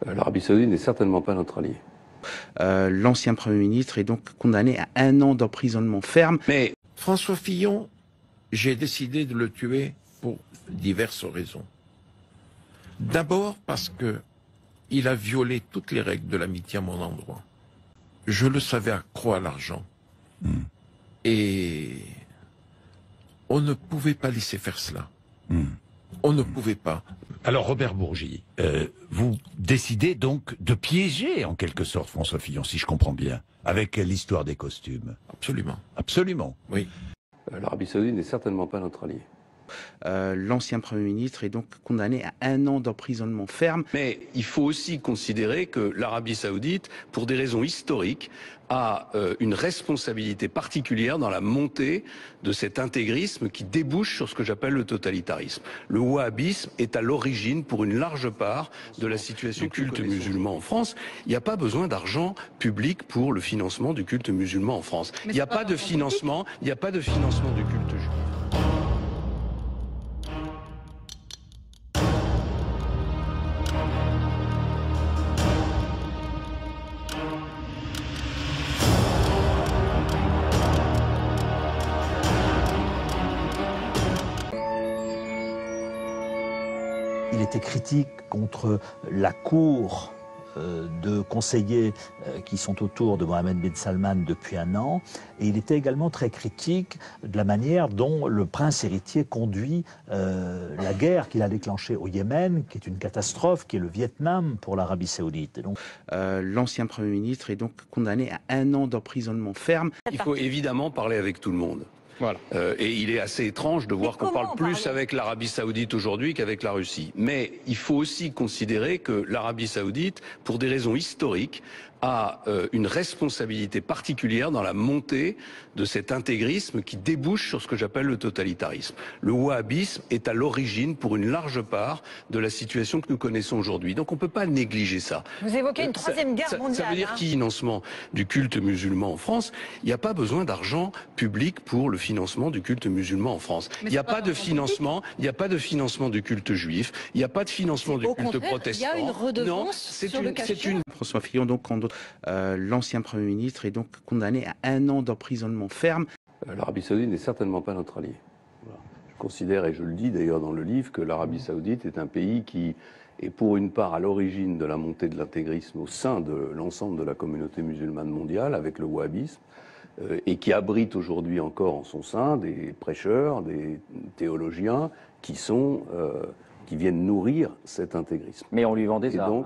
L'Arabie Saoudite n'est certainement pas notre allié. L'ancien Premier ministre est donc condamné à 1 an d'emprisonnement ferme. Mais François Fillon, j'ai décidé de le tuer pour diverses raisons. D'abord parce que il a violé toutes les règles de l'amitié à mon endroit. Je le savais accro à l'argent. Et on ne pouvait pas laisser faire cela. On ne pouvait pas. Alors Robert Bourgi, vous décidez donc de piéger en quelque sorte François Fillon, si je comprends bien, avec l'histoire des costumes. Absolument. Absolument. Oui. L'Arabie Saoudite n'est certainement pas notre allié. L'ancien Premier ministre est donc condamné à 1 an d'emprisonnement ferme. Mais il faut aussi considérer que l'Arabie Saoudite, pour des raisons historiques, a une responsabilité particulière dans la montée de cet intégrisme qui débouche sur ce que j'appelle le totalitarisme. Le wahhabisme est à l'origine, pour une large part, de la situation du culte musulman en France. Il n'y a pas besoin d'argent public pour le financement du culte musulman en France. Il n'y a pas de financement, du culte juif. Il était critique contre la cour de conseillers qui sont autour de Mohammed bin Salman depuis 1 an. Et il était également très critique de la manière dont le prince héritier conduit la guerre qu'il a déclenchée au Yémen, qui est une catastrophe, qui est le Vietnam pour l'Arabie Saoudite. Et donc, l'ancien Premier ministre est donc condamné à 1 an d'emprisonnement ferme. Il faut évidemment parler avec tout le monde. Voilà. Et il est assez étrange de voir qu'on parle plus avec l'Arabie Saoudite aujourd'hui qu'avec la Russie. Mais il faut aussi considérer que l'Arabie Saoudite, pour des raisons historiques, a une responsabilité particulière dans la montée de cet intégrisme qui débouche sur ce que j'appelle le totalitarisme. Le wahhabisme est à l'origine, pour une large part, de la situation que nous connaissons aujourd'hui. Donc on ne peut pas négliger ça. Vous évoquez une troisième guerre mondiale. Ça veut dire qu'il y a un financement du culte musulman en France. Il n'y a pas besoin d'argent public pour le financement du culte musulman en France. Il n'y a pas de financement, du culte juif. Il n'y a pas de financement du culte protestant. Il y a une redevance sur le cachot. François Fillon, donc, l'ancien Premier ministre est donc condamné à 1 an d'emprisonnement ferme. L'Arabie Saoudite n'est certainement pas notre allié. Voilà. Je considère, et je le dis d'ailleurs dans le livre, que l'Arabie Saoudite est un pays qui est pour une part à l'origine de la montée de l'intégrisme au sein de l'ensemble de la communauté musulmane mondiale avec le wahhabisme, et qui abrite aujourd'hui encore en son sein des prêcheurs, des théologiens qui viennent nourrir cet intégrisme. Mais on lui vend des armes. Donc,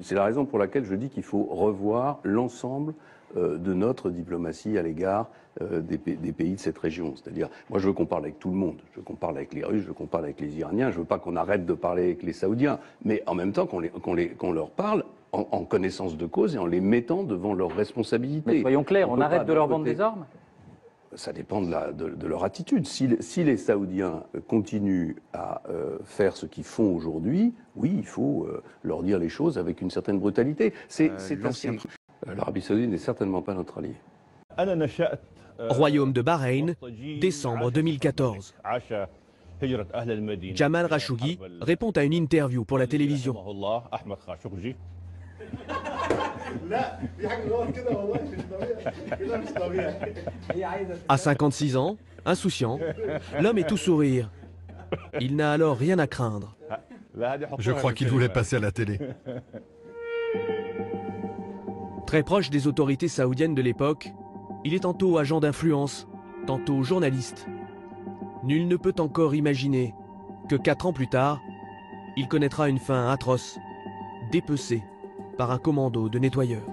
c'est la raison pour laquelle je dis qu'il faut revoir l'ensemble de notre diplomatie à l'égard des pays de cette région. C'est-à-dire, moi je veux qu'on parle avec tout le monde. Je veux qu'on parle avec les Russes, je veux qu'on parle avec les Iraniens, je veux pas qu'on arrête de parler avec les Saoudiens, mais en même temps qu'on leur parle en connaissance de cause et en les mettant devant leurs responsabilités. Mais soyons clairs, on arrête de leur vendre des armes ? Ça dépend de leur attitude. Si les Saoudiens continuent à faire ce qu'ils font aujourd'hui, oui, il faut leur dire les choses avec une certaine brutalité. L'Arabie Saoudite n'est certainement pas notre allié. Royaume de Bahreïn, décembre 2014. Jamal Khashoggi répond à une interview pour la télévision. À 56 ans, insouciant, l'homme est tout sourire. Il n'a alors rien à craindre. Je crois qu'il voulait passer à la télé. Très proche des autorités saoudiennes de l'époque, il est tantôt agent d'influence, tantôt journaliste. Nul ne peut encore imaginer que 4 ans plus tard, il connaîtra une fin atroce, dépecé par un commando de nettoyeurs.